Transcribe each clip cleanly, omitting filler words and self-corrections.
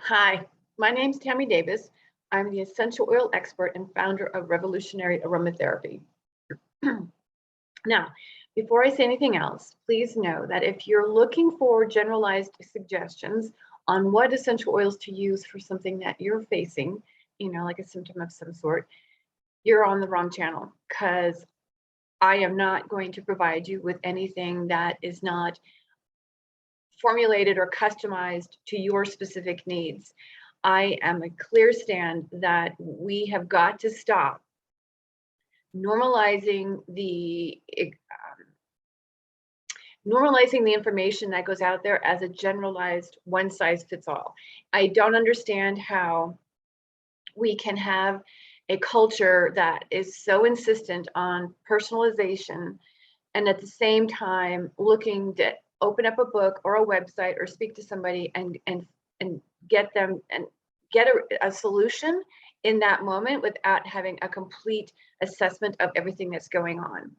Hi, my name's Tammy Davis. I'm the essential oil expert and founder of Revolutionary Aromatherapy. Now, before I say anything else, please know that if you're looking for generalized suggestions on what essential oils to use for something that you're facing, like a symptom of some sort, you're on the wrong channel because I am not going to provide you with anything that is not formulated or customized to your specific needs. I am a clear stand that we have got to stop normalizing the information that goes out there as a generalized one size fits all. I don't understand how we can have a culture that is so insistent on personalization and at the same time looking to open up a book or a website or speak to somebody and get them and get a solution in that moment without having a complete assessment of everything that's going on.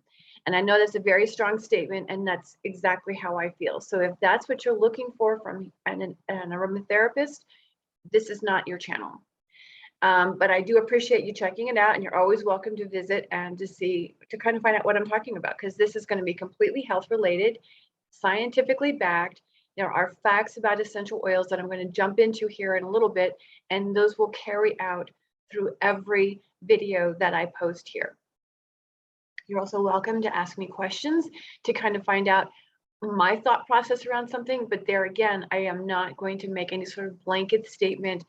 And I know that's a very strong statement, and that's exactly how I feel. So if that's what you're looking for from an aromatherapist, this is not your channel. But I do appreciate you checking it out, and you're always welcome to visit and to kind of find out what I'm talking about, because this is going to be completely health related, scientifically backed. There are facts about essential oils that I'm going to jump into here in a little bit, and those will carry out through every video that I post here. You're also welcome to ask me questions to kind of find out my thought process around something, but there again, I am not going to make any sort of blanket statement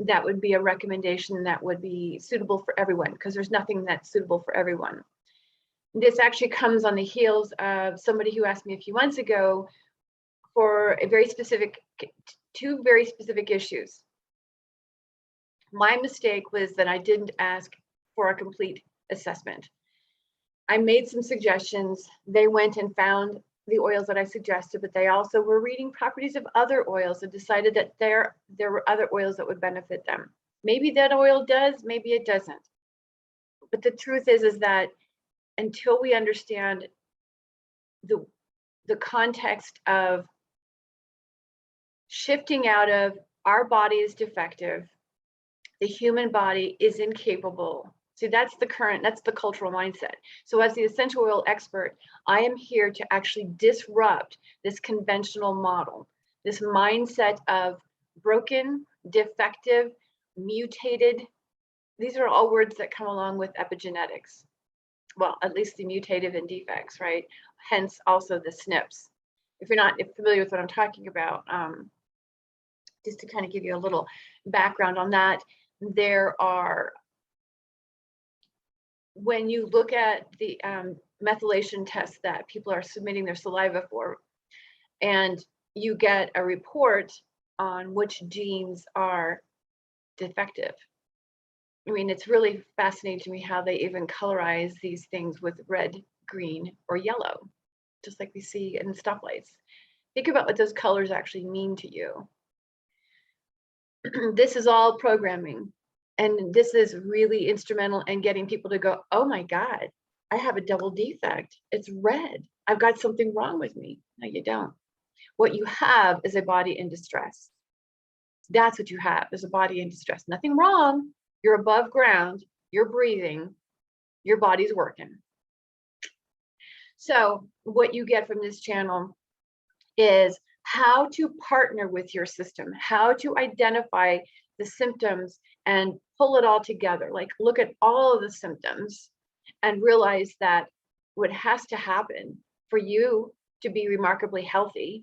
that would be a recommendation that would be suitable for everyone, because there's nothing that's suitable for everyone. This actually comes on the heels of somebody who asked me a few months ago for two very specific issues. My mistake was that I didn't ask for a complete assessment. I made some suggestions. They went and found the oils that I suggested, but they also were reading properties of other oils and decided that there were other oils that would benefit them. Maybe that oil does, maybe it doesn't. But the truth is that until we understand the context of shifting out of our body is defective, the human body is incapable. See, that's the cultural mindset. So as the essential oil expert, I am here to actually disrupt this conventional model, this mindset of broken, defective, mutated. These are all words that come along with epigenetics. Well, at least the mutative and defects, right? Hence also the SNPs. If you're not familiar with what I'm talking about, just to kind of give you a little background on that, when you look at the methylation tests that people are submitting their saliva for, and you get a report on which genes are defective. I mean, it's really fascinating to me how they even colorize these things with red, green, or yellow, just like we see in stoplights. Think about what those colors actually mean to you. This is all programming. And this is really instrumental in getting people to go, oh my God, I have a double defect. It's red. I've got something wrong with me. No, you don't. What you have is a body in distress. That's what you have, is a body in distress. Nothing wrong. You're above ground. You're breathing. Your body's working. So what you get from this channel is how to partner with your system, how to identify the symptoms and pull it all together. Like, look at all of the symptoms and realize that what has to happen for you to be remarkably healthy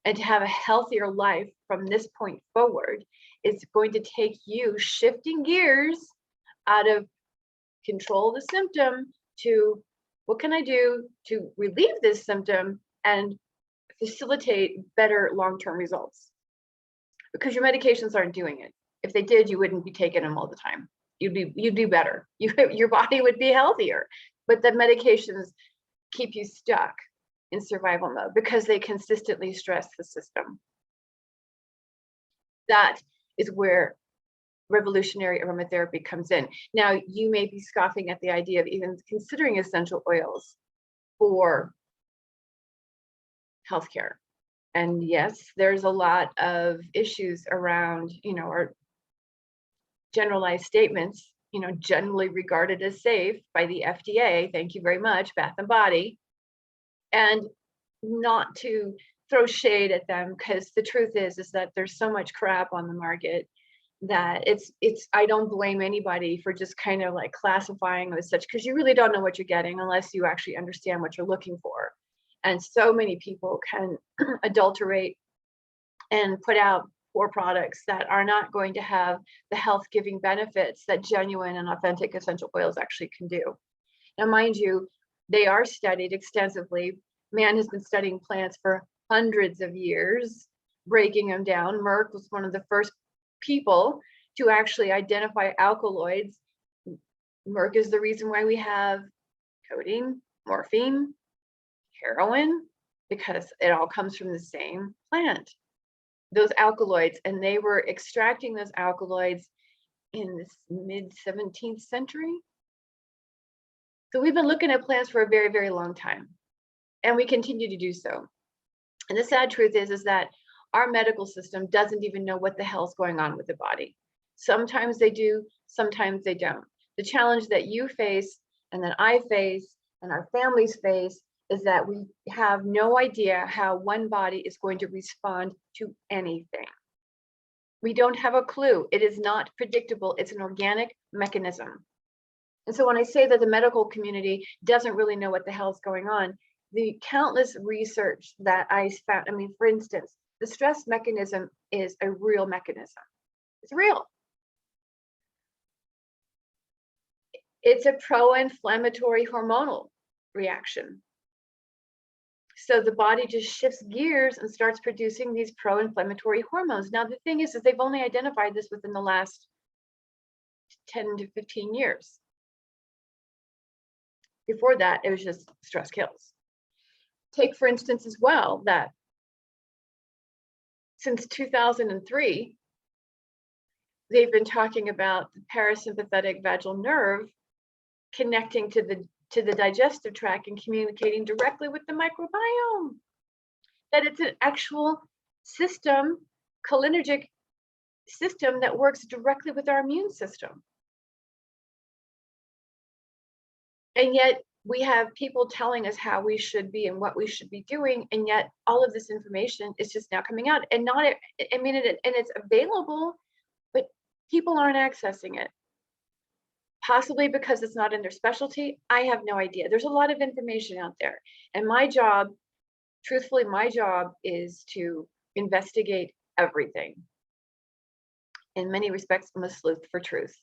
and to have a healthier life from this point forward is going to take you shifting gears out of control the symptom to what can I do to relieve this symptom and facilitate better long-term results, because your medications aren't doing it. If they did, you wouldn't be taking them all the time. You'd be better. Your body would be healthier. But the medications keep you stuck in survival mode because they consistently stress the system. That is where revolutionary aromatherapy comes in. Now, you may be scoffing at the idea of even considering essential oils for healthcare. And yes, there's a lot of issues around, our generalized statements, generally regarded as safe by the FDA. Thank you very much, Bath and Body. And not to throw shade at them, because the truth is that there's so much crap on the market that I don't blame anybody for just kind of like classifying as such, because you really don't know what you're getting unless you actually understand what you're looking for. And so many people can adulterate and put out poor products that are not going to have the health giving benefits that genuine and authentic essential oils actually can do. Now, mind you, they are studied extensively. Man has been studying plants for hundreds of years, breaking them down. Merck was one of the first people to actually identify alkaloids. Merck is the reason why we have codeine, morphine, heroin, because it all comes from the same plant, those alkaloids. And they were extracting those alkaloids in the mid 17th century. So we've been looking at plants for a very, very long time, and we continue to do so. And the sad truth is that our medical system doesn't even know what the hell's going on with the body. Sometimes they do, sometimes they don't. The challenge that you face and that I face and our families face is that we have no idea how one body is going to respond to anything. We don't have a clue. It is not predictable. It's an organic mechanism. And so when I say that the medical community doesn't really know what the hell's going on, the countless research that I found, for instance, the stress mechanism is a real mechanism. It's real. It's a pro-inflammatory hormonal reaction. So the body just shifts gears and starts producing these pro-inflammatory hormones. Now, the thing is they've only identified this within the last 10 to 15 years. Before that, it was just stress kills. Take, for instance, as well, that since 2003, they've been talking about the parasympathetic vagal nerve connecting to the digestive tract and communicating directly with the microbiome. That it's an actual system, cholinergic system that works directly with our immune system. And yet we have people telling us how we should be and what we should be doing, and yet all of this information is just now coming out, and and it's available, but people aren't accessing it. Possibly because it's not in their specialty. I have no idea. There's a lot of information out there, and my job, truthfully, my job is to investigate everything. In many respects, I'm a sleuth for truth.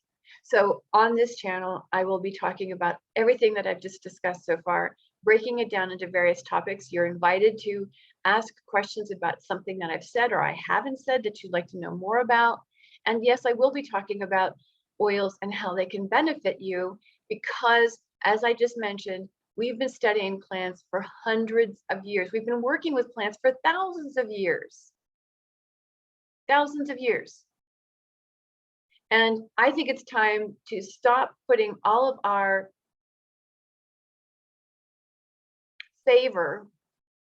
So on this channel, I will be talking about everything that I've just discussed so far, breaking it down into various topics. You're invited to ask questions about something that I've said or I haven't said that you'd like to know more about. And yes, I will be talking about oils and how they can benefit you, because as I just mentioned, we've been studying plants for hundreds of years. We've been working with plants for thousands of years. Thousands of years. And I think it's time to stop putting all of our favor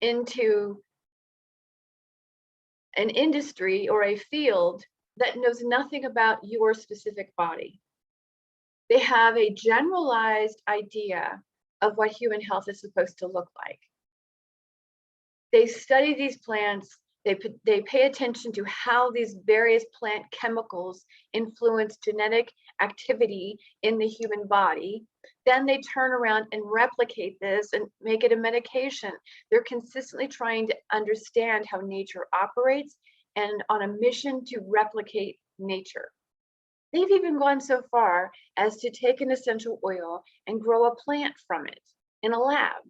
into an industry or a field that knows nothing about your specific body. They have a generalized idea of what human health is supposed to look like. They study these plants. They pay attention to how these various plant chemicals influence genetic activity in the human body. Then they turn around and replicate this and make it a medication. They're consistently trying to understand how nature operates and on a mission to replicate nature. They've even gone so far as to take an essential oil and grow a plant from it in a lab.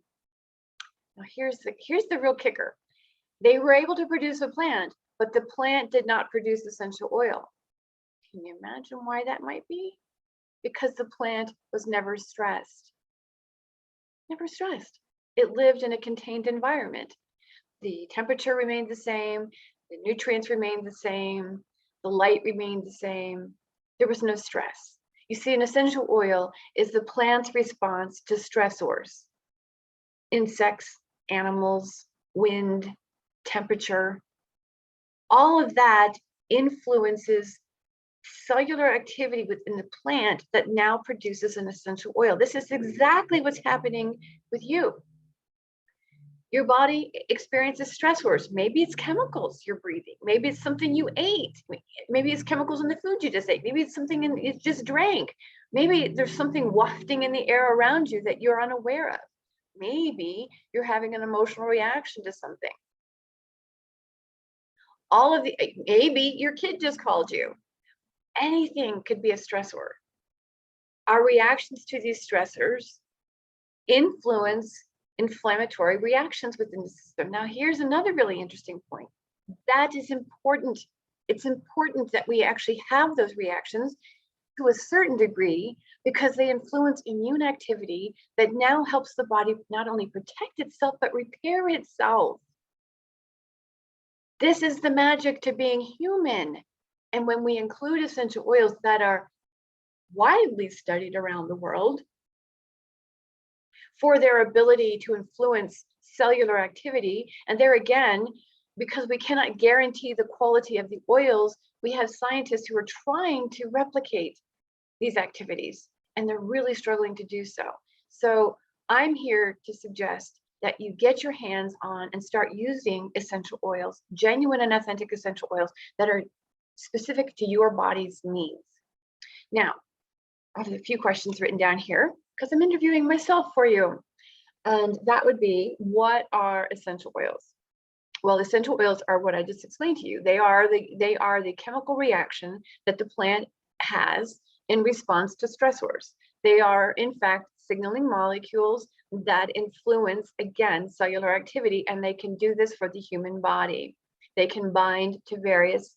Now here's the real kicker. They were able to produce a plant, but the plant did not produce essential oil. Can you imagine why that might be? Because the plant was never stressed. Never stressed. It lived in a contained environment. The temperature remained the same, the nutrients remained the same, the light remained the same. There was no stress. You see, an essential oil is the plant's response to stressors. Insects, animals, wind, temperature, all of that influences cellular activity within the plant that now produces an essential oil. This is exactly what's happening with you. Your body experiences stressors. Maybe it's chemicals you're breathing. Maybe it's something you ate. Maybe it's chemicals in the food you just ate. Maybe it's something you just drank. Maybe there's something wafting in the air around you that you're unaware of. Maybe you're having an emotional reaction to something. Maybe your kid just called you. Anything could be a stressor. Our reactions to these stressors influence inflammatory reactions within the system. Now, here's another really interesting point. That is important. It's important that we actually have those reactions to a certain degree because they influence immune activity that now helps the body not only protect itself, but repair itself. This is the magic to being human. And when we include essential oils that are widely studied around the world for their ability to influence cellular activity, and there again, because we cannot guarantee the quality of the oils, we have scientists who are trying to replicate these activities, and they're really struggling to do so. So I'm here to suggest that you get your hands on and start using essential oils, genuine and authentic essential oils that are specific to your body's needs. Now, I have a few questions written down here because I'm interviewing myself for you. And that would be, what are essential oils? Well, essential oils are what I just explained to you. They are the chemical reaction that the plant has in response to stressors. They are, in fact, signaling molecules that influence, again, cellular activity, and they can do this for the human body. They can bind to various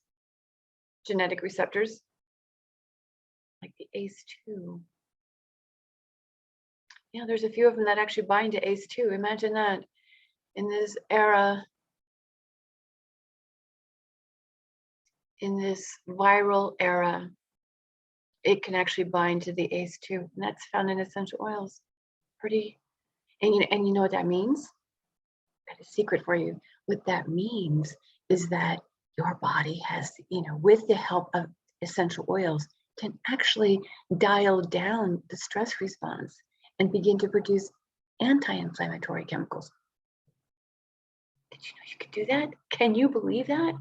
genetic receptors, like the ACE2. Yeah, there's a few of them that actually bind to ACE2. Imagine that in this era, in this viral era, it can actually bind to the ACE2, and that's found in essential oils. Pretty, and you know what that means? Got a secret for you. What that means is that your body has, with the help of essential oils, can actually dial down the stress response and begin to produce anti-inflammatory chemicals. Did you know you could do that? Can you believe that?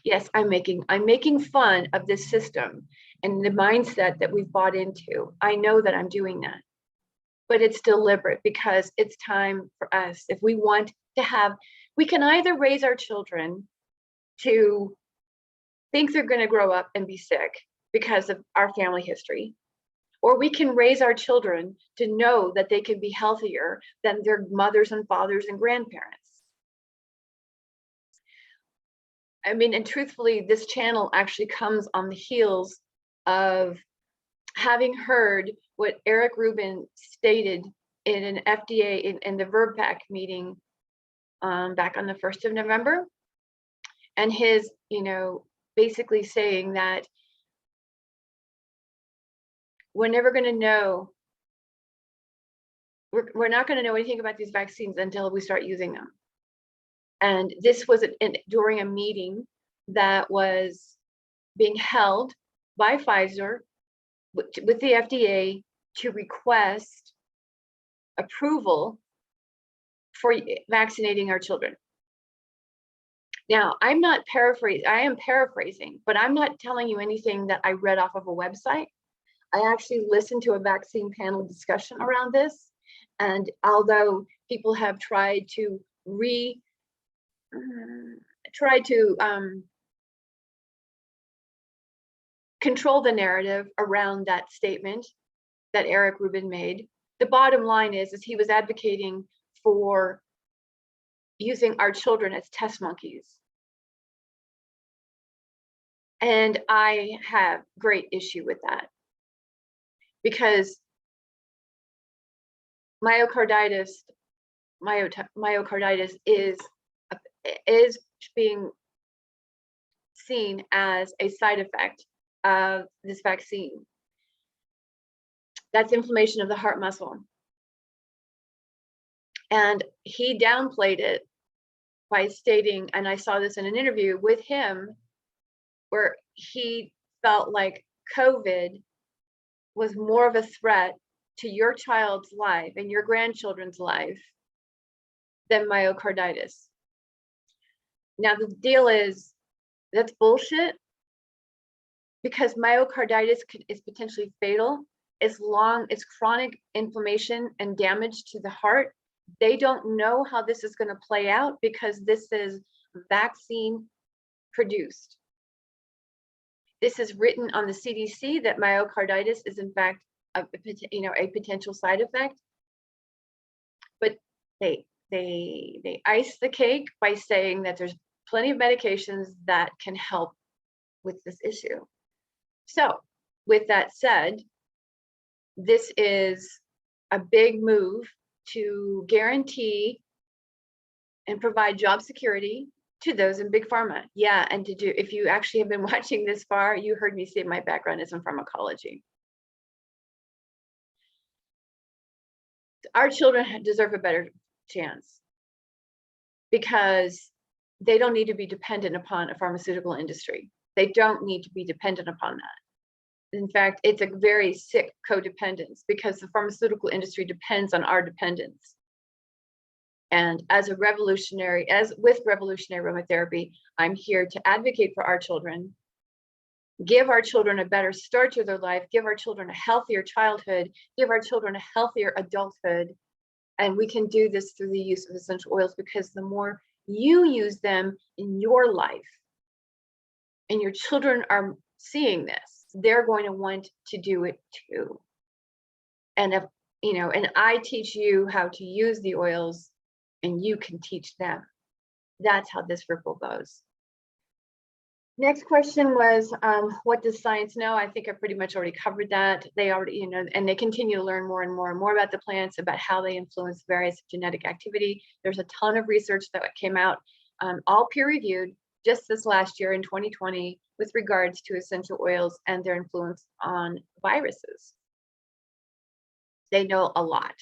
Yes, I'm making fun of this system and the mindset that we've bought into. I know that I'm doing that, but it's deliberate because it's time for us. If we want to have, we can either raise our children to think they're going to grow up and be sick because of our family history, or we can raise our children to know that they can be healthier than their mothers and fathers and grandparents. I mean, and truthfully, this channel actually comes on the heels of having heard what Eric Rubin stated in an FDA in the VRBPAC meeting back on the 1st of November. And his, basically saying that we're never going to know, we're not going to know anything about these vaccines until we start using them. And this was during a meeting that was being held by Pfizer with the FDA to request approval for vaccinating our children. Now, I am paraphrasing, but I'm not telling you anything that I read off of a website. I actually listened to a vaccine panel discussion around this. And although people have tried to control the narrative around that statement that Eric Rubin made, the bottom line is he was advocating for using our children as test monkeys. And I have great issue with that because myocarditis is being seen as a side effect of this vaccine. That's inflammation of the heart muscle. And he downplayed it by stating, and I saw this in an interview with him, where he felt like COVID was more of a threat to your child's life and your grandchildren's life than myocarditis. Now, the deal is, that's bullshit, because myocarditis is potentially fatal as long as chronic inflammation and damage to the heart. They don't know how this is going to play out because this is vaccine produced. This is written on the CDC that myocarditis is in fact a potential side effect, but they ice the cake by saying that there's plenty of medications that can help with this issue. So with that said, this is a big move to guarantee and provide job security to those in big pharma. Yeah, and to do, if you actually have been watching this far, you heard me say my background is in pharmacology. Our children deserve a better chance because they don't need to be dependent upon a pharmaceutical industry. They don't need to be dependent upon that. In fact, it's a very sick codependence because the pharmaceutical industry depends on our dependence. And as with revolutionary aromatherapy, I'm here to advocate for our children, give our children a better start to their life, give our children a healthier childhood, give our children a healthier adulthood. And we can do this through the use of essential oils, because the more you use them in your life, and your children are seeing this, they're going to want to do it too. And if, and I teach you how to use the oils, and you can teach them. That's how this ripple goes. Next question was, what does science know? I think I pretty much already covered that. They already, and they continue to learn more and more and more about the plants, about how they influence various genetic activity. There's a ton of research that came out, all peer-reviewed, just this last year in 2020, with regards to essential oils and their influence on viruses. They know a lot.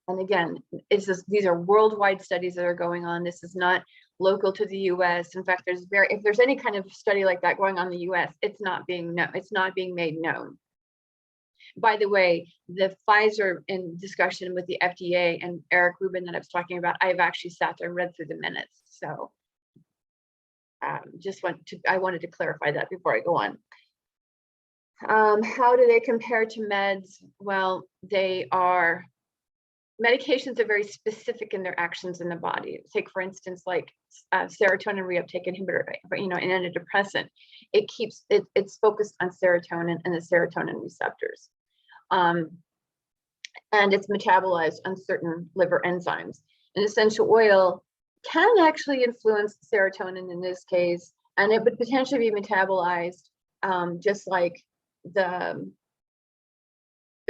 And again, these are worldwide studies that are going on. This is not local to the US. In fact, if there's any kind of study like that going on in the US, it's not being made known. By the way, the Pfizer in discussion with the FDA and Eric Rubin that I was talking about, I've actually sat there and read through the minutes. So I wanted to clarify that before I go on. How do they compare to meds? Well, medications are very specific in their actions in the body. Take, for instance, like serotonin reuptake inhibitor, an antidepressant. It's focused on serotonin and the serotonin receptors. And it's metabolized on certain liver enzymes. An essential oil can actually influence serotonin in this case, and it would potentially be metabolized just like the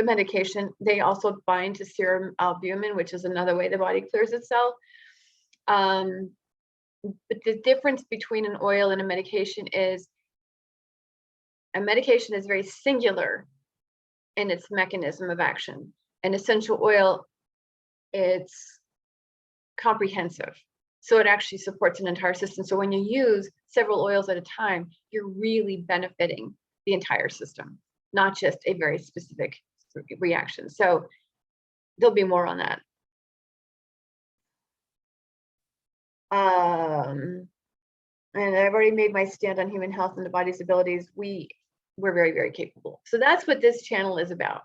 medication. They also bind to serum albumin, which is another way the body clears itself. But the difference between an oil and a medication is very singular in its mechanism of action. An essential oil, it's comprehensive. So it actually supports an entire system. So when you use several oils at a time, you're really benefiting the entire system, not just a very specific reaction. So there'll be more on that. And I've already made my stand on human health and the body's abilities. We're very, very capable. So that's what this channel is about.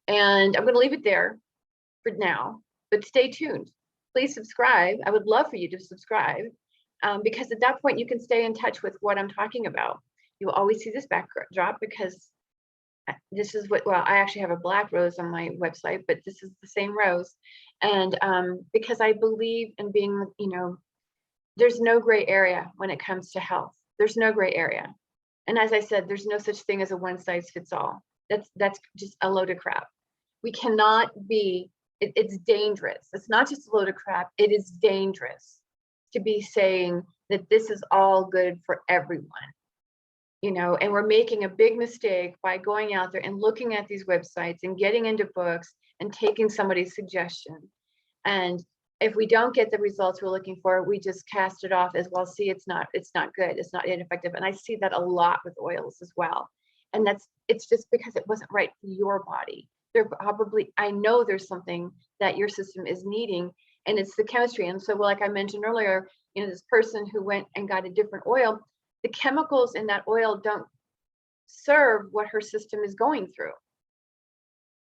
And I'm going to leave it there for now, but stay tuned. Please subscribe. I would love for you to subscribe, because at that point you can stay in touch with what I'm talking about. You'll always see this backdrop because this is I actually have a black rose on my website, but this is the same rose. And because I believe in being, there's no gray area when it comes to health. There's no gray area. And as I said, there's no such thing as a one size fits all. That's just a load of crap. We cannot be, it's dangerous. It's not just a load of crap. It is dangerous to be saying that this is all good for everyone. And we're making a big mistake by going out there and looking at these websites and getting into books and taking somebody's suggestion. And if we don't get the results we're looking for, we just cast it off as, well, see, it's not good, it's not ineffective. And I see that a lot with oils as well. And it's just because it wasn't right for your body. There probably, I know there's something that your system is needing, and it's the chemistry. And so, like I mentioned earlier, this person who went and got a different oil, the chemicals in that oil don't serve what her system is going through.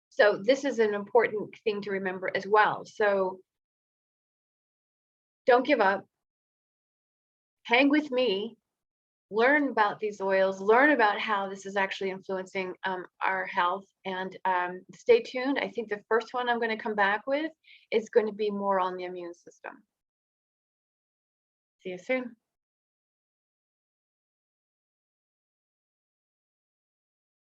So this is an important thing to remember as well. So don't give up. Hang with me. Learn about these oils. Learn about how this is actually influencing our health. And stay tuned. I think the first one I'm going to come back with is going to be more on the immune system. See you soon.